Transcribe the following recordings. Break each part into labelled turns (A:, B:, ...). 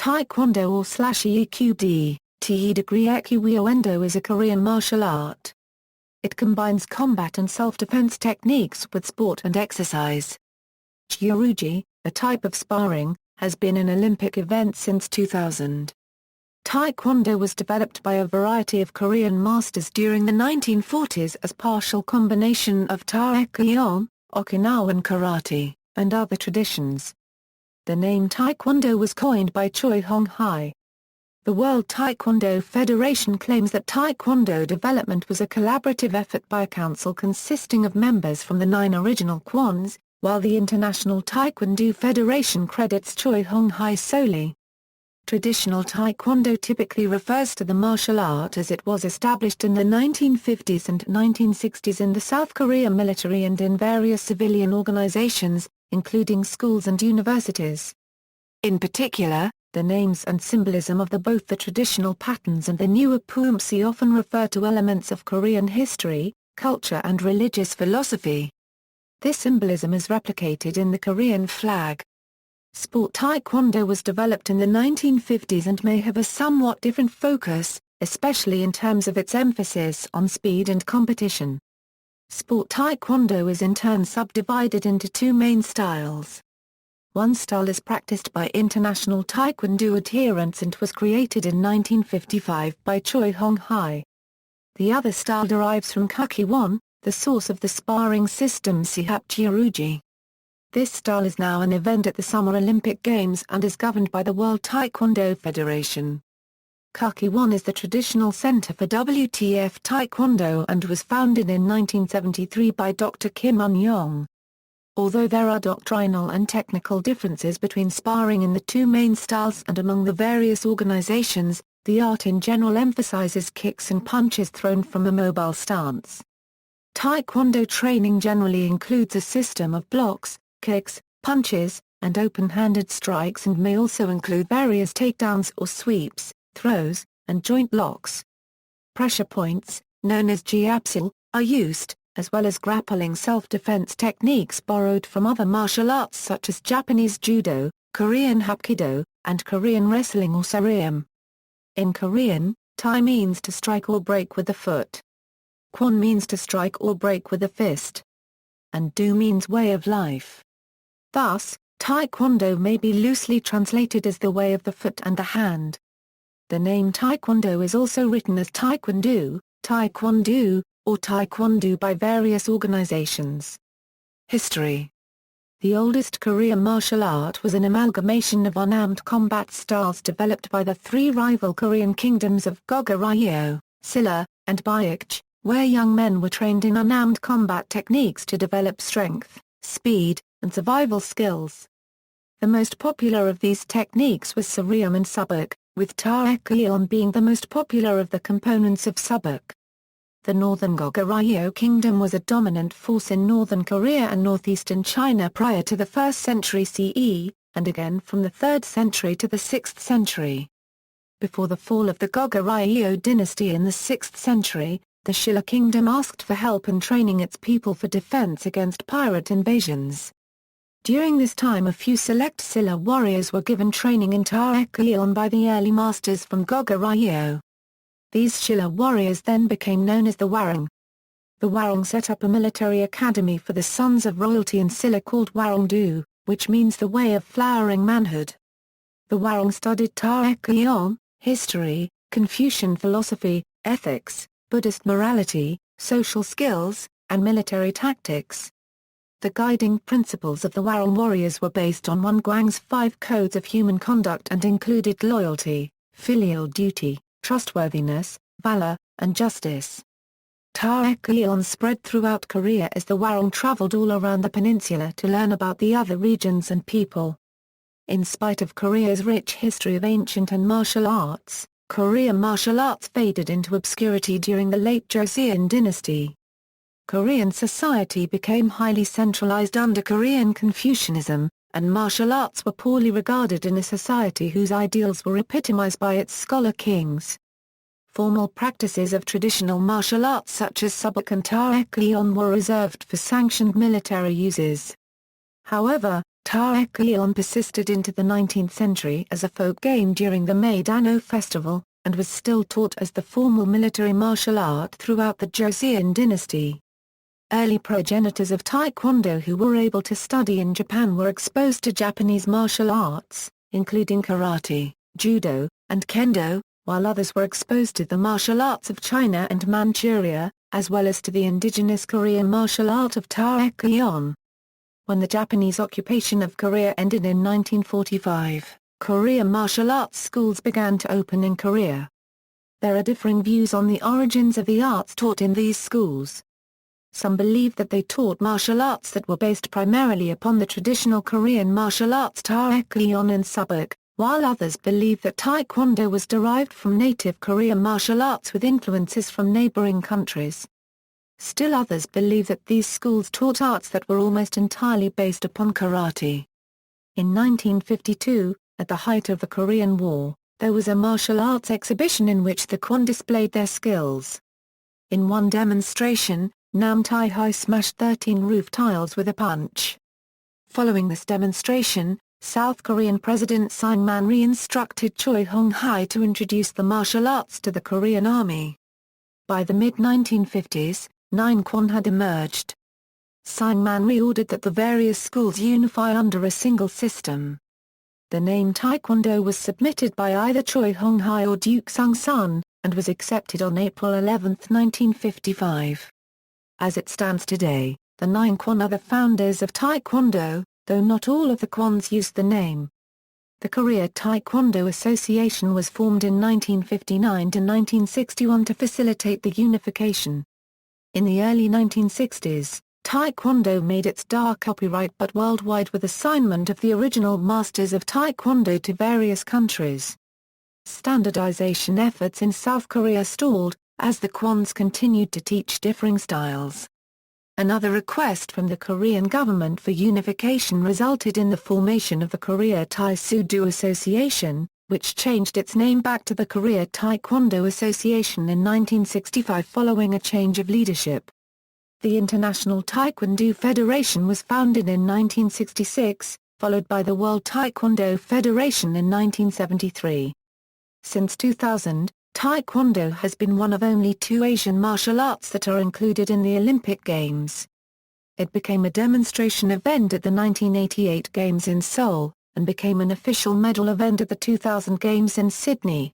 A: Taekwondo or /Taekkyeon, @Wʌndo is a Korean martial art. It combines combat and self-defense techniques with sport and exercise. Gyeorugi, a type of sparring, has been an Olympic event since 2000. Taekwondo was developed by a variety of Korean masters during the 1940s as partial combination of taekkyeon, Okinawan karate, and other traditions. The name Taekwondo was coined by Choi Hong Hi. The World Taekwondo Federation claims that Taekwondo development was a collaborative effort by a council consisting of members from the 9 original kwans, while the International Taekwondo Federation credits Choi Hong Hi solely. Traditional Taekwondo typically refers to the martial art as it was established in the 1950s and 1960s in the South Korea military and in various civilian organizations, including schools and universities. In particular, the names and symbolism of both the traditional patterns and the newer poomsi often refer to elements of Korean history, culture and religious philosophy. This symbolism is replicated in the Korean flag. Sport Taekwondo was developed in the 1950s and may have a somewhat different focus, especially in terms of its emphasis on speed and competition. Sport Taekwondo is in turn subdivided into 2 main styles. One style is practiced by International Taekwondo adherents and was created in 1955 by Choi Hong Hi. The other style derives from Gyeorugi, the source of the sparring system Gyeorugi. This style is now an event at the Summer Olympic Games and is governed by the World Taekwondo Federation. Gyeorugi is the traditional center for WTF Taekwondo and was founded in 1973 by Dr. Kim Un-yong. Although there are doctrinal and technical differences between sparring in the 2 main styles and among the various organizations, the art in general emphasizes kicks and punches thrown from a mobile stance. Taekwondo training generally includes a system of blocks, kicks, punches, and open-handed strikes and may also include various takedowns or sweeps, throws, and joint locks. Pressure points, known as jiapsil, are used, as well as grappling self-defense techniques borrowed from other martial arts such as Japanese judo, Korean hapkido, and Korean wrestling or sareum. In Korean, tai means to strike or break with the foot. Kwon means to strike or break with the fist. And do means way of life. Thus, Taekwondo may be loosely translated as the way of the foot and the hand. The name Taekwondo is also written as Taekwondo, Taekwondo, or Taekwondo by various organizations. History. The oldest Korean martial art was an amalgamation of unarmed combat styles developed by the 3 rival Korean kingdoms of Goguryeo, Silla, and Baekje, where young men were trained in unarmed combat techniques to develop strength, speed, and survival skills. The most popular of these techniques was sareum and subak, with taekkyeon being the most popular of the components of subak. The northern Goguryeo kingdom was a dominant force in northern Korea and northeastern China prior to the 1st century CE, and again from the 3rd century to the 6th century. Before the fall of the Goguryeo dynasty in the 6th century, the Silla kingdom asked for help in training its people for defense against pirate invasions. During this time a few select Silla warriors were given training in taekkyeon by the early masters from Goguryeo. These Silla warriors then became known as the Hwarang. The Hwarang set up a military academy for the sons of royalty in Silla called wʌndo, which means the way of flowering manhood. The Hwarang studied taekkyeon, history, Confucian philosophy, ethics, Buddhist morality, social skills, and military tactics. The guiding principles of the Hwarang warriors were based on Wungwang's 5 codes of human conduct and included loyalty, filial duty, trustworthiness, valor, and justice. Taekkyeon spread throughout Korea as the Hwarang traveled all around the peninsula to learn about the other regions and people. In spite of Korea's rich history of ancient and martial arts, Korean martial arts faded into obscurity during the late Joseon dynasty. Korean society became highly centralized under Korean Confucianism, and martial arts were poorly regarded in a society whose ideals were epitomized by its scholar kings. Formal practices of traditional martial arts such as subak and taekkyeon were reserved for sanctioned military uses. However, Taekkyeon persisted into the 19th century as a folk game during the Maidano festival, and was still taught as the formal military martial art throughout the Joseon dynasty. Early progenitors of Taekwondo who were able to study in Japan were exposed to Japanese martial arts, including karate, judo, and kendo, while others were exposed to the martial arts of China and Manchuria, as well as to the indigenous Korean martial art of taekkyeon. When the Japanese occupation of Korea ended in 1945, Korean martial arts schools began to open in Korea. There are differing views on the origins of the arts taught in these schools. Some believe that they taught martial arts that were based primarily upon the traditional Korean martial arts taekkyeon and subak, while others believe that Taekwondo was derived from native Korean martial arts with influences from neighboring countries. Still others believe that these schools taught arts that were almost entirely based upon karate. In 1952, at the height of the Korean War, there was a martial arts exhibition in which the Kwon displayed their skills. In one demonstration, Nam Tae-hai smashed 13 roof tiles with a punch. Following this demonstration, South Korean President Syngman Rhee instructed Choi Hong Hi to introduce the martial arts to the Korean Army. By the mid-1950s, 9 Kwon had emerged. Syngman Rhee ordered that the various schools unify under a single system. The name Taekwondo was submitted by either Choi Hong Hi or Duke Sung-sun, and was accepted on April 11, 1955. As it stands today, the 9 Kwon are the founders of Taekwondo, though not all of the Kwons used the name. The Korea Taekwondo Association was formed in 1959 to 1961 to facilitate the unification. In the early 1960s, Taekwondo made its DA copyright but worldwide with assignment of the original masters of Taekwondo to various countries. Standardization efforts in South Korea stalled, as the Kwons continued to teach differing styles. Another request from the Korean government for unification resulted in the formation of the Korea Taekwondo Association, which changed its name back to the Korea Taekwondo Association in 1965 following a change of leadership. The International Taekwondo Federation was founded in 1966, followed by the World Taekwondo Federation in 1973. Since 2000, Taekwondo has been one of only 2 Asian martial arts that are included in the Olympic Games. It became a demonstration event at the 1988 Games in Seoul, and became an official medal event at the 2000 Games in Sydney.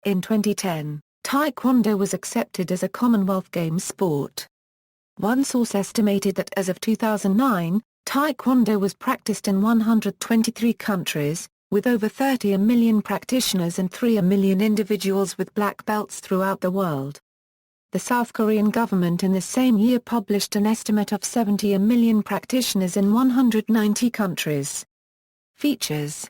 A: In 2010, Taekwondo was accepted as a Commonwealth Games sport. One source estimated that as of 2009, Taekwondo was practiced in 123 countries, with over 30 million practitioners and 3 million individuals with black belts throughout the world. The South Korean government in the same year published an estimate of 70 million practitioners in 190 countries. Features: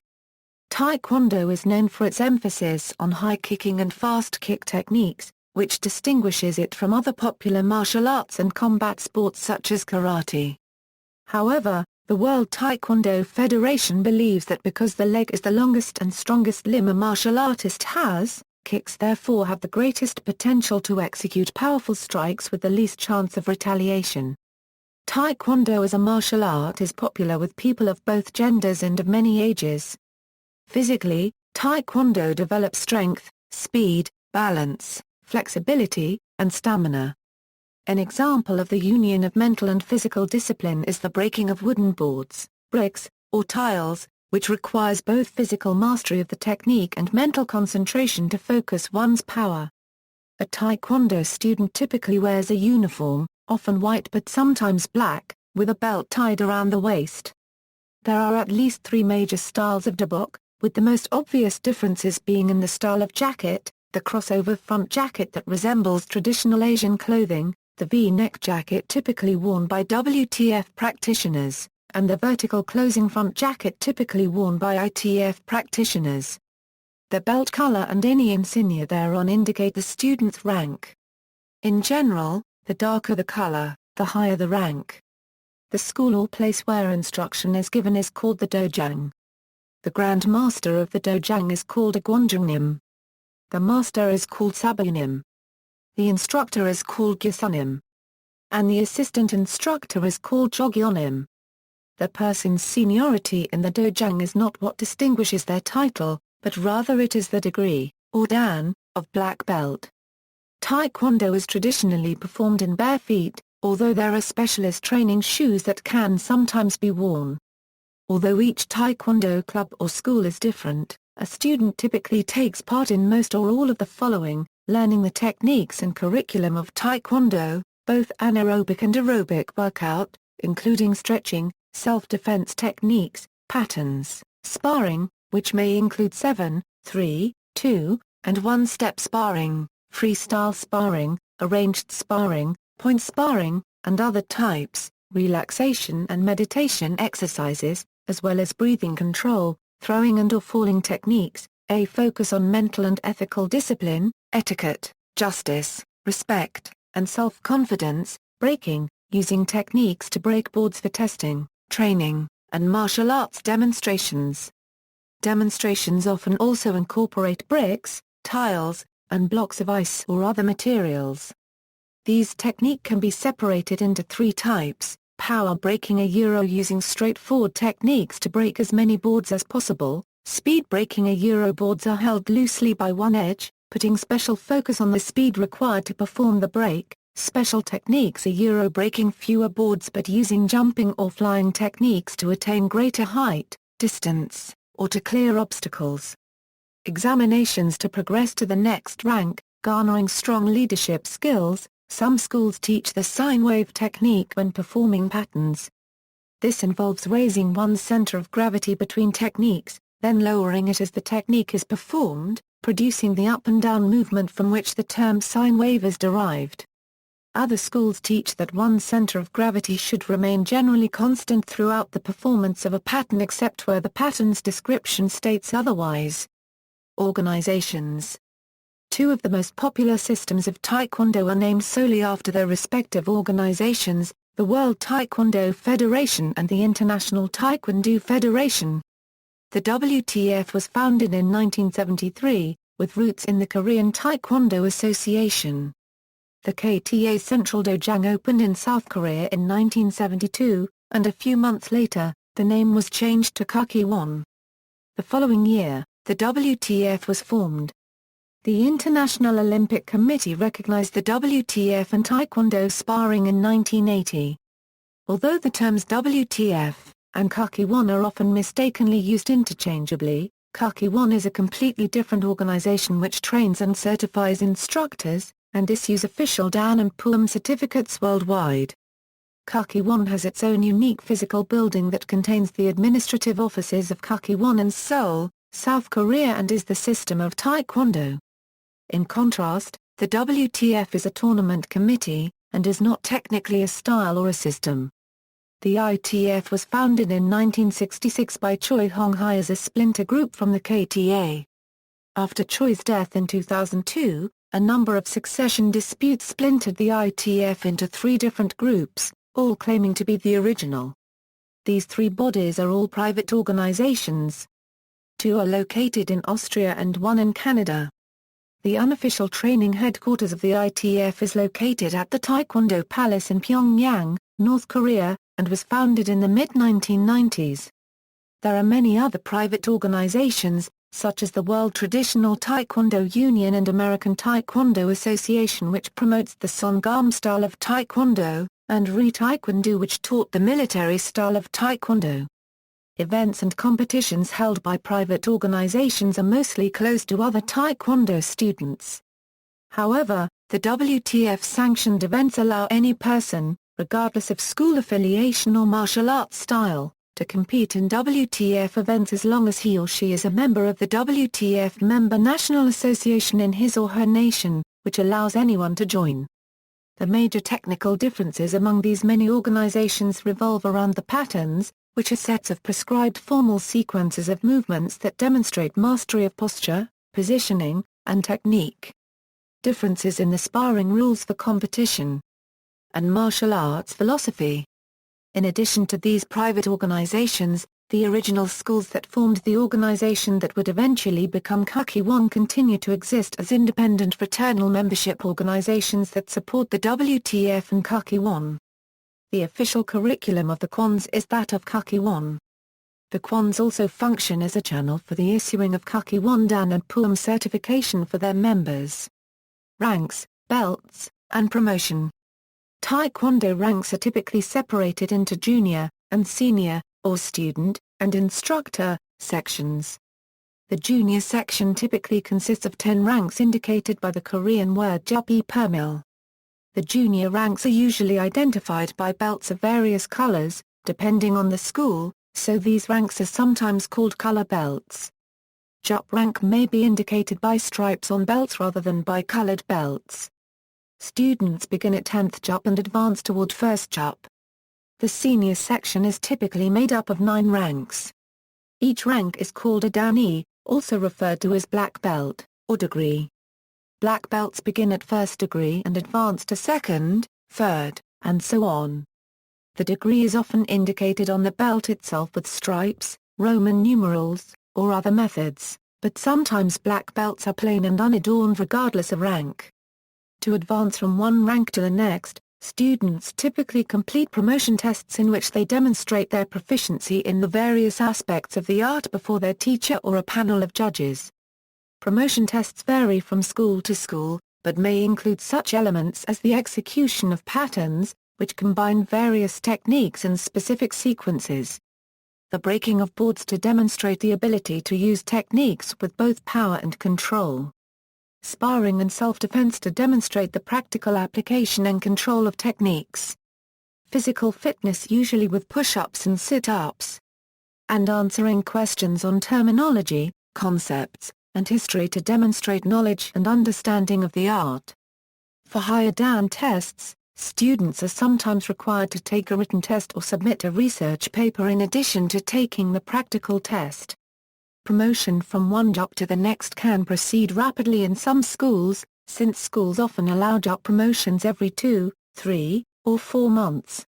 A: Taekwondo is known for its emphasis on high kicking and fast kick techniques, which distinguishes it from other popular martial arts and combat sports such as karate. However, the World Taekwondo Federation believes that because the leg is the longest and strongest limb a martial artist has, kicks therefore have the greatest potential to execute powerful strikes with the least chance of retaliation. Taekwondo as a martial art is popular with people of both genders and of many ages. Physically, Taekwondo develops strength, speed, balance, flexibility, and stamina. An example of the union of mental and physical discipline is the breaking of wooden boards, bricks, or tiles, which requires both physical mastery of the technique and mental concentration to focus one's power. A Taekwondo student typically wears a uniform, often white but sometimes black, with a belt tied around the waist. There are at least 3 major styles of dobok, with the most obvious differences being in the style of jacket, the crossover front jacket that resembles traditional Asian clothing, the V-neck jacket typically worn by WTF practitioners, and the vertical closing front jacket typically worn by ITF practitioners. The belt color and any insignia thereon indicate the student's rank. In general, the darker the color, the higher the rank. The school or place where instruction is given is called the dojang. The Grand Master of the dojang is called a gwonjungnim. The master is called sabunim. The instructor is called gyesunim. And the assistant instructor is called jogyonim. The person's seniority in the dojang is not what distinguishes their title, but rather it is the degree, or dan, of black belt. Taekwondo is traditionally performed in bare feet, although there are specialist training shoes that can sometimes be worn. Although each Taekwondo club or school is different, a student typically takes part in most or all of the following: learning the techniques and curriculum of Taekwondo, both anaerobic and aerobic workout, including stretching, self-defense techniques, patterns, sparring, which may include 7, 3, 2, and 1-step sparring, freestyle sparring, arranged sparring, point sparring, and other types, relaxation and meditation exercises, as well as breathing control, throwing and/or falling techniques, a focus on mental and ethical discipline, etiquette, justice, respect, and self-confidence, breaking, using techniques to break boards for testing, training, and martial arts demonstrations. Demonstrations often also incorporate bricks, tiles, and blocks of ice or other materials. These techniques can be separated into 3 types: power breaking using straightforward techniques to break as many boards as possible, speed breaking boards are held loosely by one edge, putting special focus on the speed required to perform the break, special techniques breaking fewer boards but using jumping or flying techniques to attain greater height, distance, or to clear obstacles. Examinations to progress to the next rank, garnering strong leadership skills. Some schools teach the sine wave technique when performing patterns. This involves raising one's center of gravity between techniques, then lowering it as the technique is performed, producing the up and down movement from which the term sine wave is derived. Other schools teach that one's center of gravity should remain generally constant throughout the performance of a pattern except where the pattern's description states otherwise. Organizations. 2 of the most popular systems of Taekwondo are named solely after their respective organizations, the World Taekwondo Federation and the International Taekwondo Federation. The WTF was founded in 1973, with roots in the Korean Taekwondo Association. The KTA Central Dojang opened in South Korea in 1972, and a few months later, the name was changed to Gyeorugi. The following year, the WTF was formed. The International Olympic Committee recognized the WTF and Taekwondo sparring in 1980. Although the terms WTF and Gyeorugi are often mistakenly used interchangeably, Gyeorugi is a completely different organization which trains and certifies instructors, and issues official Dan and PUM certificates worldwide. Gyeorugi has its own unique physical building that contains the administrative offices of Gyeorugi in Seoul, South Korea, and is the system of Taekwondo. In contrast, the WTF is a tournament committee, and is not technically a style or a system. The ITF was founded in 1966 by Choi Hong Hi as a splinter group from the KTA. After Choi's death in 2002, a number of succession disputes splintered the ITF into 3 different groups, all claiming to be the original. These 3 bodies are all private organizations. 2 are located in Austria and 1 in Canada. The unofficial training headquarters of the ITF is located at the Taekwondo Palace in Pyongyang, North Korea, and was founded in the mid-1990s. There are many other private organizations, such as the World Traditional Taekwondo Union and American Taekwondo Association, which promotes the Songam style of Taekwondo, and Taekwondo, which taught the military style of Taekwondo. Events and competitions held by private organizations are mostly closed to other Taekwondo students. However, the WTF-sanctioned events allow any person, regardless of school affiliation or martial arts style, to compete in WTF events as long as he or she is a member of the WTF member national association in his or her nation, which allows anyone to join. The major technical differences among these many organizations revolve around the patterns, which are sets of prescribed formal sequences of movements that demonstrate mastery of posture, positioning, and technique. Differences in the sparring rules for competition and martial arts philosophy. In addition to these private organizations, the original schools that formed the organization that would eventually become Gyeorugi continue to exist as independent fraternal membership organizations that support the WTF and Gyeorugi. The official curriculum of the kwans is that of Kjækkeon. The kwans also function as a channel for the issuing of Kjækkeon Dan and Puam certification for their members. Ranks, belts, and promotion. Taekwondo ranks are typically separated into junior, and senior, or student, and instructor, sections. The junior section typically consists of 10 ranks indicated by the Korean word jupi permil. The junior ranks are usually identified by belts of various colors, depending on the school, so these ranks are sometimes called color belts. Jup rank may be indicated by stripes on belts rather than by colored belts. Students begin at 10th Jup and advance toward 1st Jup. The senior section is typically made up of 9 ranks. Each rank is called a Dan, also referred to as black belt, or degree. Black belts begin at 1st degree and advance to 2nd, 3rd, and so on. The degree is often indicated on the belt itself with stripes, Roman numerals, or other methods, but sometimes black belts are plain and unadorned regardless of rank. To advance from one rank to the next, students typically complete promotion tests in which they demonstrate their proficiency in the various aspects of the art before their teacher or a panel of judges. Promotion tests vary from school to school, but may include such elements as the execution of patterns, which combine various techniques in specific sequences. The breaking of boards to demonstrate the ability to use techniques with both power and control. Sparring and self-defense to demonstrate the practical application and control of techniques. Physical fitness usually with push-ups and sit-ups. And answering questions on terminology, concepts, and history to demonstrate knowledge and understanding of the art. For higher Dan tests, students are sometimes required to take a written test or submit a research paper in addition to taking the practical test. Promotion from one Jup to the next can proceed rapidly in some schools, since schools often allow Jup promotions every 2, 3, or 4 months.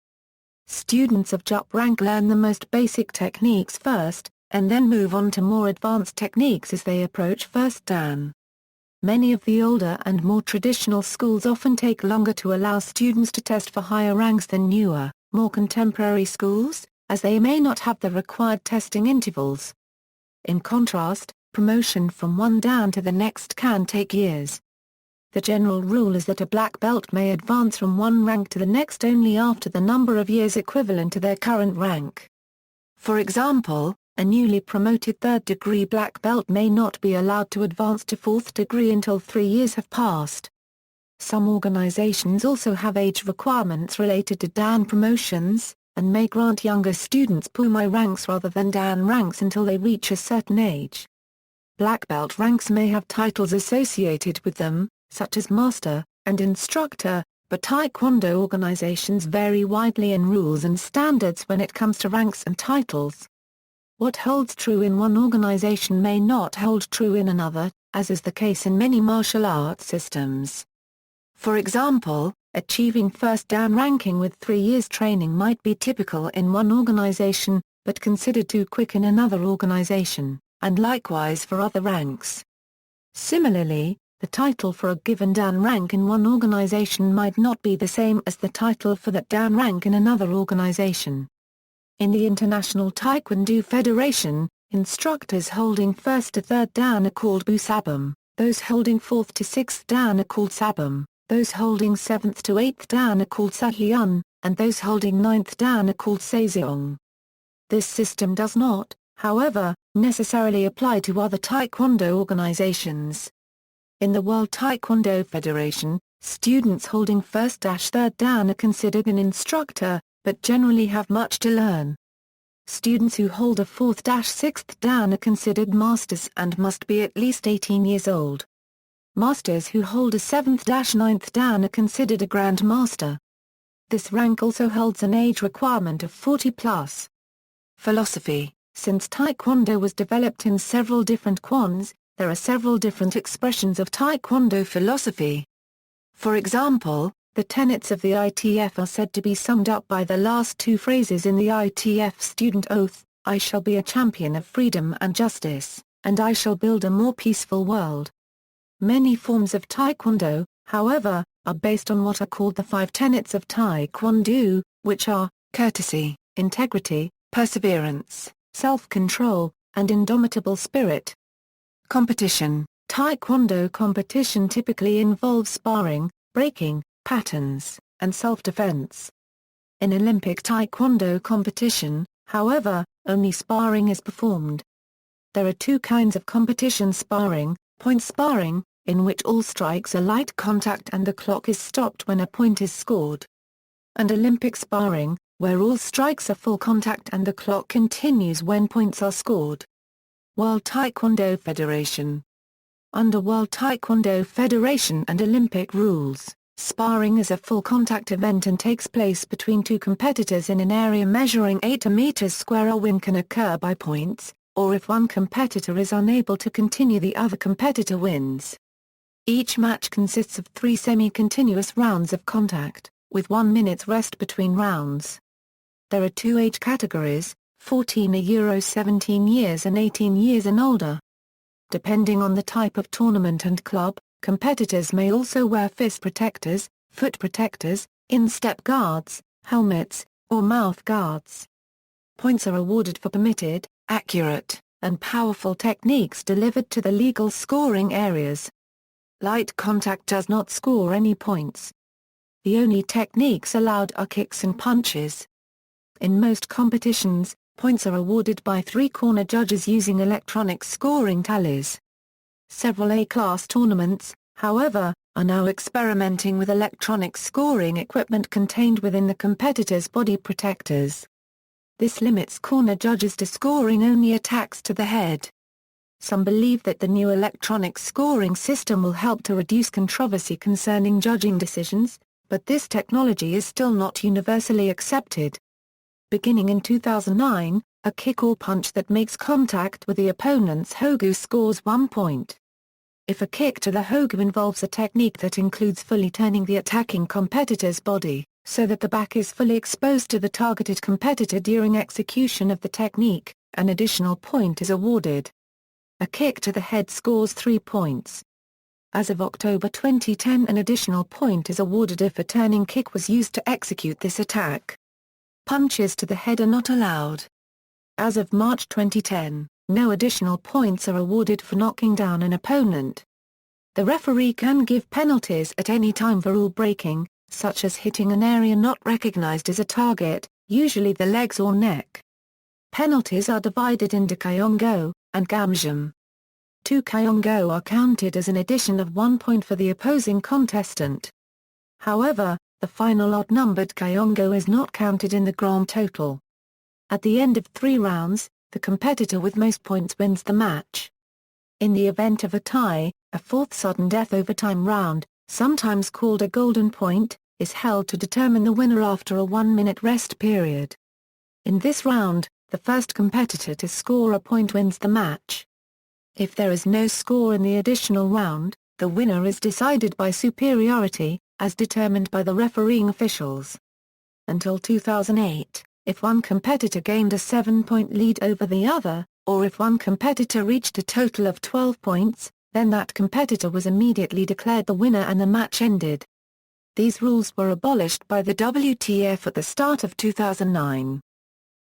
A: Students of Jup rank learn the most basic techniques first, and then move on to more advanced techniques as they approach 1st Dan. Many of the older and more traditional schools often take longer to allow students to test for higher ranks than newer, more contemporary schools, as they may not have the required testing intervals. In contrast, promotion from one Dan to the next can take years. The general rule is that a black belt may advance from one rank to the next only after the number of years equivalent to their current rank. For example, a newly promoted 3rd degree black belt may not be allowed to advance to 4th degree until 3 years have passed. Some organizations also have age requirements related to Dan promotions, and may grant younger students Pumai ranks rather than Dan ranks until they reach a certain age. Black belt ranks may have titles associated with them, such as master and instructor, but Taekwondo organizations vary widely in rules and standards when it comes to ranks and titles. What holds true in one organization may not hold true in another, as is the case in many martial arts systems. For example, achieving 1st Dan ranking with 3 years training might be typical in one organization, but considered too quick in another organization, and likewise for other ranks. Similarly, the title for a given Dan rank in one organization might not be the same as the title for that Dan rank in another organization. In the International Taekwondo Federation, instructors holding 1st to 3rd Dan are called busabum, those holding 4th to 6th Dan are called sabum. Those holding 7th to 8th Dan are called sahyun, and those holding 9th Dan are called saeseong. This system does not, however, necessarily apply to other taekwondo organizations. In the World Taekwondo Federation, students holding 1st-3rd Dan are considered an instructor, but generally have much to learn. Students who hold a 4th-6th Dan are considered masters and must be at least 18 years old. Masters who hold a 7th-9th Dan are considered a Grand Master. This rank also holds an age requirement of 40+. Philosophy. Since Taekwondo was developed in several different kwans, there are several different expressions of Taekwondo philosophy. For example, the tenets of the ITF are said to be summed up by the last 2 phrases in the ITF student oath: I shall be a champion of freedom and justice, and I shall build a more peaceful world. Many forms of Taekwondo, however, are based on what are called the 5 tenets of Taekwondo, which are courtesy, integrity, perseverance, self-control, and indomitable spirit. Competition. Taekwondo competition typically involves sparring, breaking, patterns, and self-defense. In Olympic Taekwondo competition, however, only sparring is performed. There are two kinds of competition sparring: point sparring, in which all strikes are light contact and the clock is stopped when a point is scored. And Olympic sparring, where all strikes are full contact and the clock continues when points are scored. World Taekwondo Federation. Under World Taekwondo Federation and Olympic rules, sparring is a full contact event and takes place between two competitors in an area measuring 8 meters square. A win can occur by points, or if one competitor is unable to continue, the other competitor wins. Each match consists of 3 semi-continuous rounds of contact, with 1 minute's rest between rounds. There are 2 age categories, 14-17 years and 18 years and older. Depending on the type of tournament and club, competitors may also wear fist protectors, foot protectors, instep guards, helmets, or mouth guards. Points are awarded for permitted, accurate, and powerful techniques delivered to the legal scoring areas. Light contact does not score any points. The only techniques allowed are kicks and punches. In most competitions, points are awarded by 3 corner judges using electronic scoring tallies. Several A-class tournaments, however, are now experimenting with electronic scoring equipment contained within the competitors' body protectors. This limits corner judges to scoring only attacks to the head. Some believe that the new electronic scoring system will help to reduce controversy concerning judging decisions, but this technology is still not universally accepted. Beginning in 2009, a kick or punch that makes contact with the opponent's hangul scores 1 point. If a kick to the hangul involves a technique that includes fully turning the attacking competitor's body, so that the back is fully exposed to the targeted competitor during execution of the technique, an additional point is awarded. A kick to the head scores 3 points. As of October 2010, an additional point is awarded if a turning kick was used to execute this attack. Punches to the head are not allowed. As of March 2010, no additional points are awarded for knocking down an opponent. The referee can give penalties at any time for rule breaking, such as hitting an area not recognized as a target, usually the legs or neck. Penalties are divided into kyongo and gamjam. 2 kyongo are counted as an addition of 1 point for the opposing contestant. However, the final odd-numbered kyongo is not counted in the grand total. At the end of 3 rounds, the competitor with most points wins the match. In the event of a tie, a 4th sudden death overtime round, sometimes called a golden point, is held to determine the winner after a 1-minute rest period. In this round, the first competitor to score a point wins the match. If there is no score in the additional round, the winner is decided by superiority, as determined by the refereeing officials. Until 2008, if one competitor gained a 7-point lead over the other, or if one competitor reached a total of 12 points, then that competitor was immediately declared the winner and the match ended. These rules were abolished by the WTF at the start of 2009.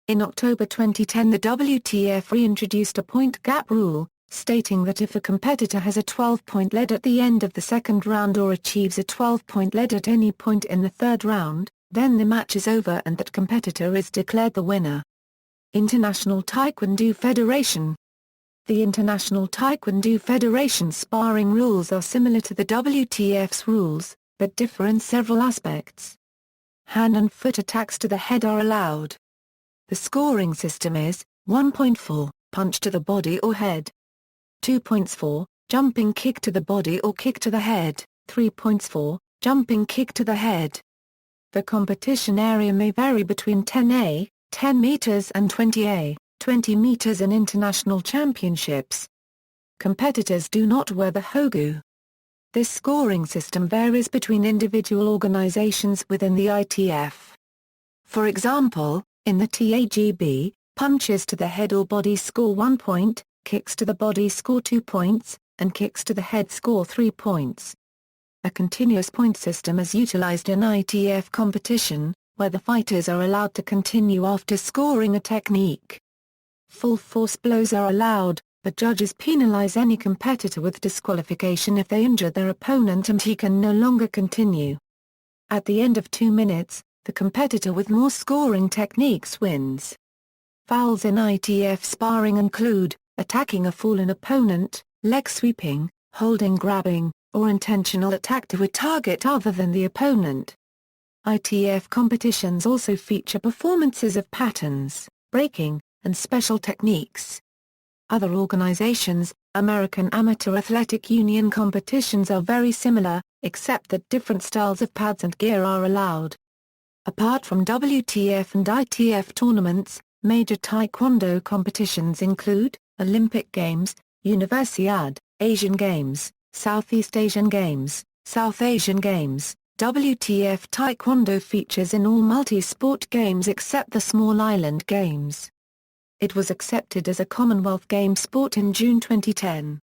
A: In October 2010, the WTF reintroduced a point gap rule, stating that if a competitor has a 12-point lead at the end of the second round or achieves a 12-point lead at any point in the third round, then the match is over and that competitor is declared the winner. International Taekwondo Federation. The International Taekwondo Federation sparring rules are similar to the WTF's rules, but differ in several aspects. Hand and foot attacks to the head are allowed. The scoring system is 1.4, punch to the body or head. 2 points for, jumping kick to the body or kick to the head, 3 points for, jumping kick to the head. The competition area may vary between 10A, 10 meters and 20A, 20 meters in international championships. Competitors do not wear the hangul. This scoring system varies between individual organizations within the ITF. For example, in the TAGB, punches to the head or body score 1 point, kicks to the body score 2 points, and kicks to the head score 3 points. A continuous point system is utilized in ITF competition, where the fighters are allowed to continue after scoring a technique. Full force blows are allowed, but judges penalize any competitor with disqualification if they injure their opponent and he can no longer continue. At the end of 2 minutes, the competitor with more scoring techniques wins. Fouls in ITF sparring include attacking a fallen opponent, leg sweeping, holding, grabbing, or intentional attack to a target other than the opponent. ITF competitions also feature performances of patterns, breaking, and special techniques. Other organizations, American Amateur Athletic Union competitions are very similar, except that different styles of pads and gear are allowed. Apart from WTF and ITF tournaments, major taekwondo competitions include Olympic Games, Universiade, Asian Games, Southeast Asian Games, South Asian Games. WTF Taekwondo features in all multi-sport games except the Small Island Games. It was accepted as a Commonwealth Games sport in June 2010.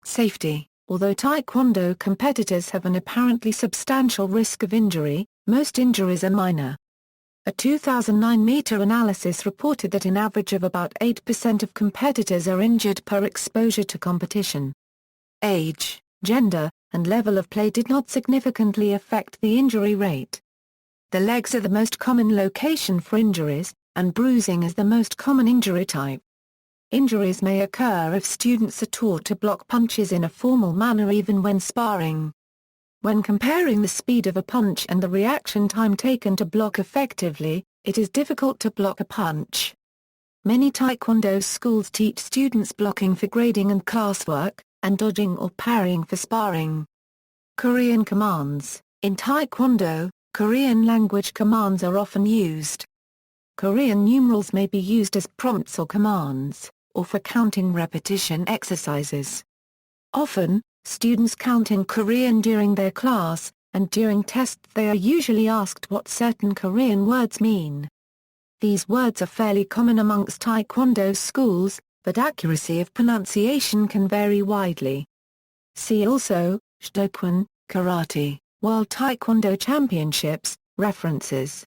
A: Safety: although Taekwondo competitors have an apparently substantial risk of injury, most injuries are minor. A 2009 meta-analysis reported that an average of about 8% of competitors are injured per exposure to competition. Age, gender, and level of play did not significantly affect the injury rate. The legs are the most common location for injuries, and bruising is the most common injury type. Injuries may occur if students are taught to block punches in a formal manner even when sparring. When comparing the speed of a punch and the reaction time taken to block effectively, it is difficult to block a punch. Many Taekwondo schools teach students blocking for grading and classwork, and dodging or parrying for sparring. Korean commands: in Taekwondo, Korean language commands are often used. Korean numerals may be used as prompts or commands, or for counting repetition exercises. Often, students count in Korean during their class, and during tests they are usually asked what certain Korean words mean. These words are fairly common amongst Taekwondo schools, but accuracy of pronunciation can vary widely. See also, Sh Do Kwan, Karate, World Taekwondo Championships, references.